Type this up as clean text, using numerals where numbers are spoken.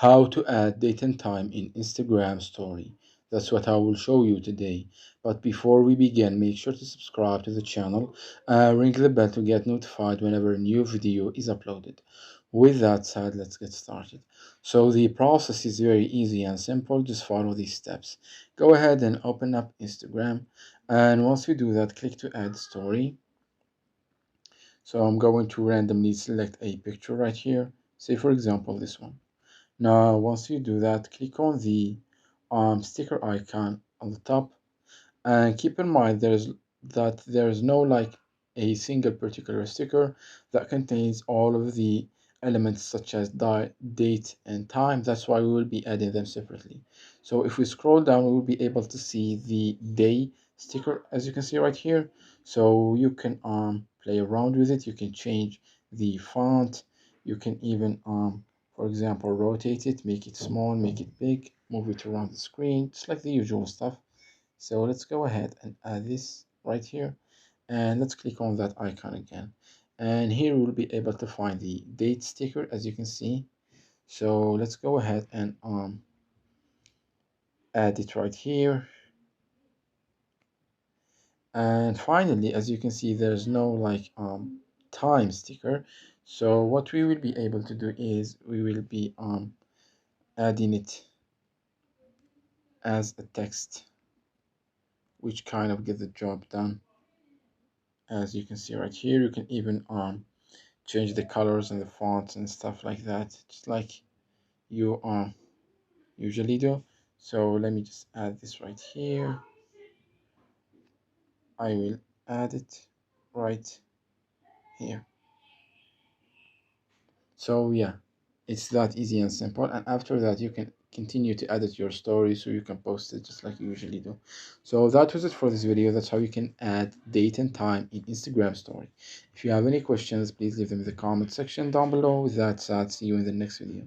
How to add date and time in Instagram story. That's what I will show you today. But before we begin, make sure to subscribe to the channel and ring the bell to get notified whenever a new video is uploaded. With that said, let's get started. So the process is very easy and simple. Just follow these steps. Go ahead and open up Instagram, and once you do that, click to add story. So I'm going to randomly select a picture right here. Say for example this one. Now, once you do that, click on the sticker icon on the top, and keep in mind there's no like a single particular sticker that contains all of the elements such as date and time. That's why we will be adding them separately. So if we scroll down, we will be able to see the day sticker, as you can see right here. So you can play around with it. You can change the font. You can even for example, rotate it, make it small, make it big, move it around the screen, just like the usual stuff. So let's go ahead and add this right here, and let's click on that icon again. And here we'll be able to find the date sticker, as you can see. So let's go ahead and add it right here. And finally, as you can see, there's no like time sticker. So what we will be able to do is we will be adding it as a text, which kind of get the job done. As you can see right here, you can even change the colors and the fonts and stuff like that, just like you usually do. So let me just add this right here. I will add it right here. So yeah, it's that easy and simple. And after that, you can continue to edit your story so you can post it just like you usually do. So that was it for this video. That's how you can add date and time in Instagram story. If you have any questions, please leave them in the comment section down below. With that said, see you in the next video.